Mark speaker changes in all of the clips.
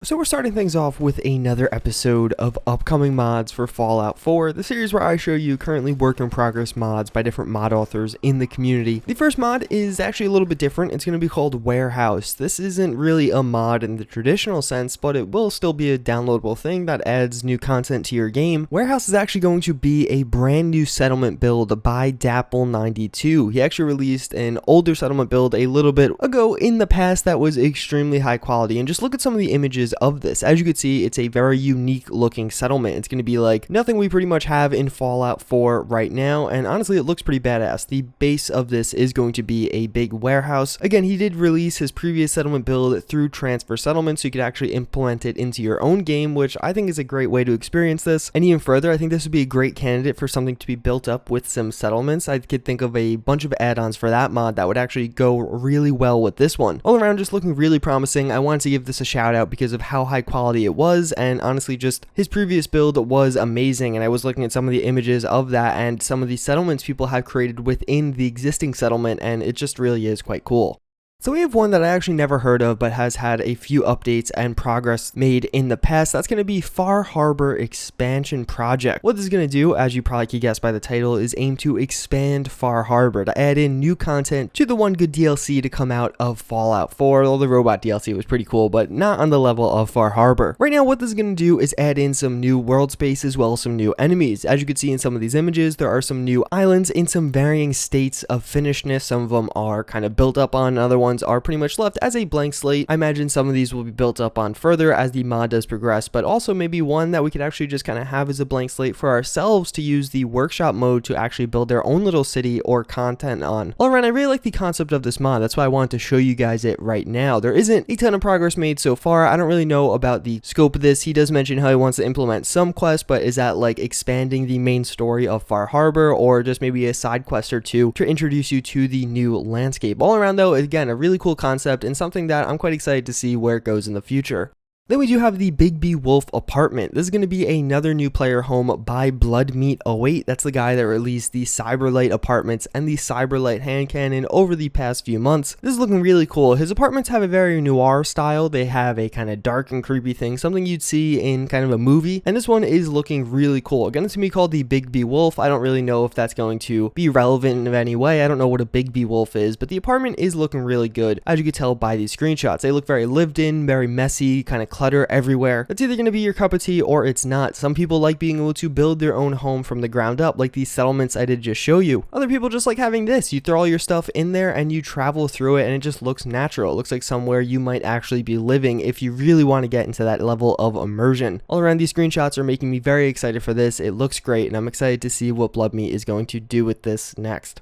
Speaker 1: So we're starting things off with another episode of upcoming mods for Fallout 4, the series where I show you currently work in progress mods by different mod authors in the community. The first mod is actually a little bit different. It's going to be called Warehouse. This isn't really a mod in the traditional sense, but it will still be a downloadable thing that adds new content to your game. Warehouse is actually going to be a brand new settlement build by Dapple92. He actually released an older settlement build a little bit ago in the past that was extremely high quality, and just look at some of the images of this. As you can see, it's a very unique looking settlement. It's going to be like nothing we pretty much have in Fallout 4 right now, and honestly it looks pretty badass. The base of this is going to be a big warehouse. Again, he did release his previous settlement build through transfer settlement, so you could actually implement it into your own game, which I think is a great way to experience this. And even further, I think this would be a great candidate for something to be built up with some settlements. I could think of a bunch of add-ons for that mod that would actually go really well with this one. All around, just looking really promising. I wanted to give this a shout out because of how high quality it was, and honestly just his previous build was amazing, and I was looking at some of the images of that and some of the settlements people have created within the existing settlement, and it just really is quite cool. So we have one that I actually never heard of but has had a few updates and progress made in the past. That's going to be Far Harbor Expansion Project. What this is going to do, as you probably could guess by the title, is aim to expand Far Harbor, to add in new content to the one good DLC to come out of Fallout 4. Although the robot DLC was pretty cool, but not on the level of Far Harbor. Right now, what this is going to do is add in some new world space as well as some new enemies. As you can see in some of these images, there are some new islands in some varying states of finishedness. Some of them are kind of built up on, other ones are pretty much left as a blank slate. I imagine some of these will be built up on further as the mod does progress, but also maybe one that we could actually just kind of have as a blank slate for ourselves to use the workshop mode to actually build their own little city or content on. All around, I really like the concept of this mod. That's why I wanted to show you guys it right now. There isn't a ton of progress made so far. I don't really know about the scope of this. He does mention how he wants to implement some quests, but is that like expanding the main story of Far Harbor, or just maybe a side quest or two to introduce you to the new landscape? All around though, again, a really cool concept and something that I'm quite excited to see where it goes in the future. Then we do have the Bigby Wolf apartment. This is going to be another new player home by Bloodmeat08. That's the guy that released the Cyberlight apartments and the Cyberlight hand cannon over the past few months. This is looking really cool. His apartments have a very noir style. They have a kind of dark and creepy thing, something you'd see in kind of a movie. And this one is looking really cool. Again, it's going to be called the Bigby Wolf. I don't really know if that's going to be relevant in any way. I don't know what a Bigby Wolf is, but the apartment is looking really good, as you can tell by these screenshots. They look very lived in, very messy, kind of clutter everywhere. It's either going to be your cup of tea or it's not. Some people like being able to build their own home from the ground up, like these settlements I did just show you. Other people just like having this. You throw all your stuff in there and you travel through it, and it just looks natural. It looks like somewhere you might actually be living if you really want to get into that level of immersion. All around, these screenshots are making me very excited for this. It looks great, and I'm excited to see what Bloodmeat is going to do with this next.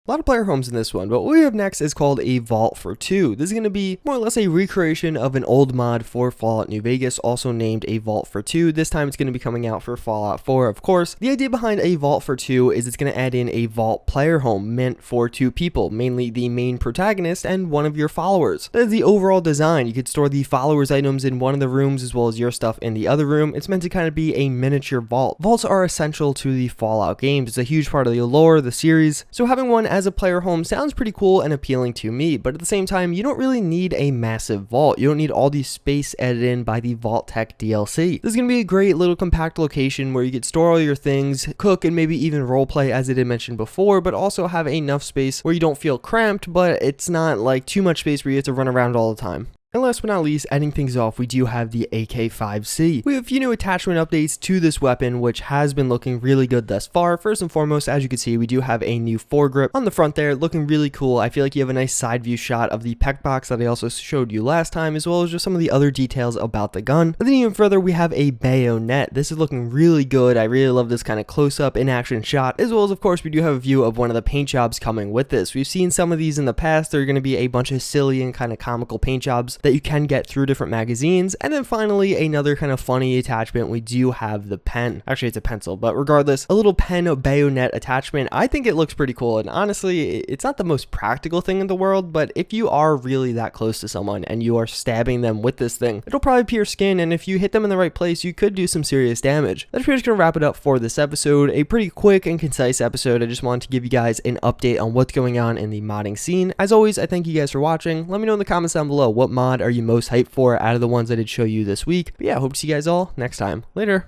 Speaker 1: A lot of player homes in this one, but what we have next is called a Vault for 2. This is going to be more or less a recreation of an old mod for Fallout New Vegas, also named a Vault for 2. This time it's going to be coming out for Fallout 4, of course. The idea behind a Vault for 2 is it's going to add in a Vault player home meant for 2 people, mainly the main protagonist and one of your followers. That is the overall design. You could store the followers' items in one of the rooms as well as your stuff in the other room. It's meant to kind of be a miniature vault. Vaults are essential to the Fallout games. It's a huge part of the lore, the series, so having one as a player home sounds pretty cool and appealing to me, but at the same time, you don't really need a massive vault. You don't need all the space added in by the Vault Tech DLC. This is going to be a great little compact location where you could store all your things, cook, and maybe even roleplay as I did mention before, but also have enough space where you don't feel cramped, but it's not like too much space where you have to run around all the time. And last but not least, ending things off, we do have the AK-5C. We have a few new attachment updates to this weapon, which has been looking really good thus far. First and foremost, as you can see, we do have a new foregrip on the front there, looking really cool. I feel like you have a nice side view shot of the pec box that I also showed you last time, as well as just some of the other details about the gun. But then even further, we have a bayonet. This is looking really good. I really love this kind of close-up in-action shot, as well as, of course, we do have a view of one of the paint jobs coming with this. We've seen some of these in the past. There are going to be a bunch of silly and kind of comical paint jobs that you can get through different magazines. And then finally, another kind of funny attachment, we do have the pen. Actually, it's a pencil, but regardless, a little pen bayonet attachment. I think it looks pretty cool, and honestly, it's not the most practical thing in the world, but if you are really that close to someone and you are stabbing them with this thing, it'll probably pierce skin, and if you hit them in the right place, you could do some serious damage. That's pretty much gonna wrap it up for this episode. A pretty quick and concise episode. I just wanted to give you guys an update on what's going on in the modding scene. As always, I thank you guys for watching. Let me know in the comments down below what mod mod are you most hyped for out of the ones I did show you this week. But yeah, hope to see you guys all next time. Later.